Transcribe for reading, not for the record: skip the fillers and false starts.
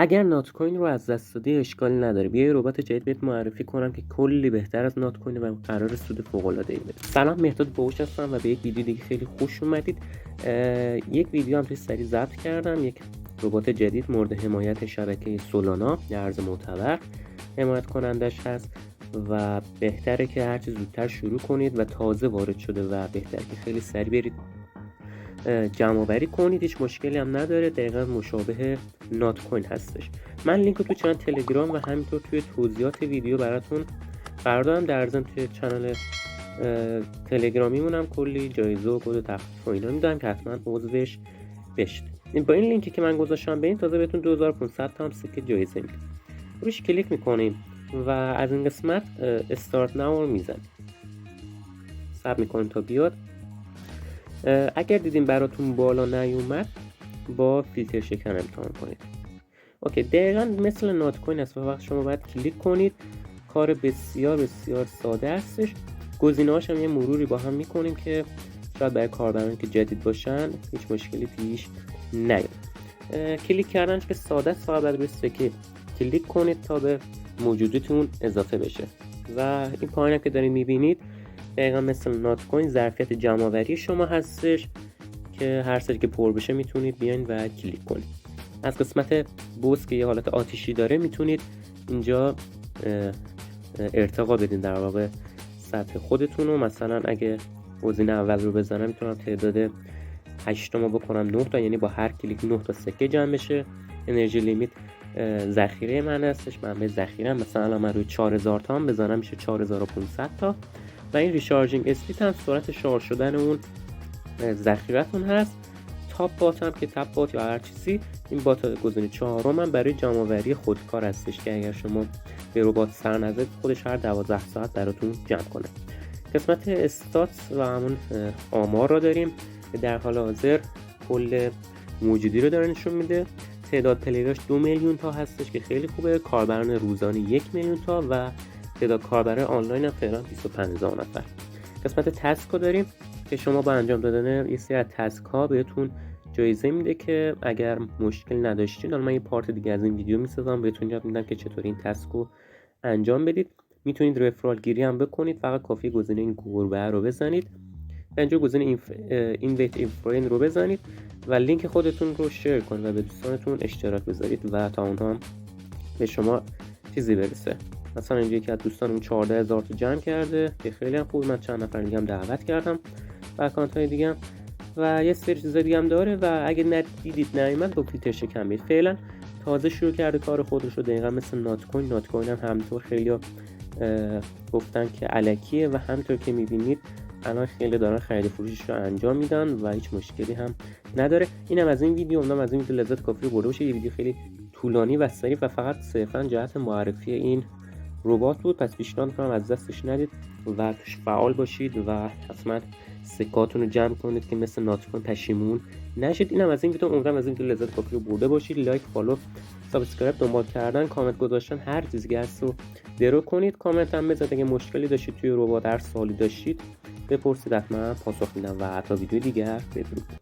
اگر نات کوین رو از دست دادی اشکالی نداره، بیا یه ربات جدید بهت معرفی کنم که کلی بهتر از نات کوین و قرار سود فوق العاده ای بده. سلام، مهداد باهوش هستم و به یک ویدیو دیگه خیلی خوش اومدید. یک ویدیو هم توی سری ضبط کردم، یک ربات جدید مورد حمایت شبکه سولانا، ارز معتبر حمایت کنندش هست و بهتره که هرچی زودتر شروع کنید و تازه وارد شده و بهتره که خیلی سریع برید جمع آوری کنید. هیچ مشکلی هم نداره، دقیقا مشابه نات کوین هستش. من لینک رو تو چنل تلگرام و همینطور توی توضیحات ویدیو براتون قرار دادم. در ضمن توی چنل تلگرامیمونم کلی جایزه و کد تخفیف و اینا میدم که حتما عضوش بشید. با این لینکی که من گذاشتم به این تازه بهتون 2500 تا هم سکه جایزه میده. روش کلیک میکنیم و از این قسمت استارت ناو رو میزنیم، صبر میکنیم تا بیاد. اگر دیدیم براتون بالا نیومد با فیلتر شکن امتحان کنید. اوکی، دقیقا مثل نات کوین است و وقت شما باید کلیک کنید. کار بسیار بسیار ساده هستش. گزینه‌هاش هم یه مروری با هم میکنیم که شاید برای کاربرانی که جدید باشن هیچ مشکلی پیش نیاد. کلیک کردنش که ساده است، فقط باید روی سکه کلیک کنید تا به موجودیتون اضافه بشه. و این پایین که دارید میبینید دقیقا مثل نات کوین ظرفیت جمع‌آوری شما هستش که هر سری که پر بشه میتونید بیاین و کلیک کنید. از قسمت بوس که یه حالت آتیشی داره میتونید اینجا ارتقا بدین در واقع سطح خودتون رو. مثلا اگه گزینه اول رو بزنم میتونم تعداد 8 تا بکنم 9 تا، یعنی با هر کلیک 9 تا سکه جمع بشه. انرژی لیمیت ذخیره من هستش، منبع ذخیره مثلا من روی 4000 تا هم بزنم میشه 4500 تا. و این ریشارژینگ اسپید هم سرعت شارژ شدن اون ذخیرتون هست. تاپ بات هم که تاپ بات یا هر چیزی، این بات گزینه 4 هم برای جمع آوری خودکار هستش که اگر شما به ربات سر نزد خودش هر 12 ساعت براتون جمع کنه. قسمت استاتس و همون آمار را داریم که در حال حاضر کل موجودی رو داره نشون میده. تعداد پلیراش 2 میلیون تا هستش که خیلی خوبه. کاربران روزانه 1 میلیون تا و تعداد کاربران آنلاین هم فعلا 25000 نفر. قسمت تسک رو داریم که شما با انجام دادن یه سری از تسک ها بهتون جایزه میده که اگر مشکل نداشتین، حالا من یه پارت دیگه از این ویدیو میسازم بهتون یاد میدم که چطوری این تسک رو انجام بدید. میتونید رفرال گیری هم بکنید، فقط کافی گزینه این گربه رو بزنید و اینجا گزینه اینویت اینفرین رو بزنید و لینک خودتون رو شیر کنید و به دوستانتون اشتراک بذارید و تا اونها هم به شما چیزی برسه. مثلا اینجا یکی از دوستانم 14000 تا جمع کرده که خیلی هم خوب. من چند نفر دیگه هم دعوت کردم و اکانت های دیگه هم و یه سری چیزا دیگه هم داره و اگه ندیدید نیومد با فیلتر شکن بید. فعلا تازه شروع کرده کار خودش رو، دقیقا مثل نات کوین. نات کوین هم همینطور خیلی گفتن که الکیه و همینطور که میبینید الان خیلی دارن خرید فروشش رو انجام میدن و هیچ مشکلی هم نداره. اینم از این ویدیو. امیدوارم از این ویدیو لذت کافی رو برده باشه. یه ویدیو خیلی طولانی و سریع و فقط صرفا جهت معرفی این ربات بود، پس پیشنهاد می‌کنم از دستش ندید و توش فعال باشید و حتما سکاتون رو جمع کنید که مثل نات کوین پشیمون نشید. اینم از این ویدیو. امیدوارم از این ویدیو لذت کافی رو برده باشید. لایک، فالو، سابسکرایب، دنبال کردن، کامنت گذاشتن، هر چیزی که هست رو درو کنید. کامنت هم بذارید اگه مشکلی داشتید توی ربات، هر سوالی داشتید بپرسید، حتما پاسخ میدم. و تا ویدیو دیگر بدرود.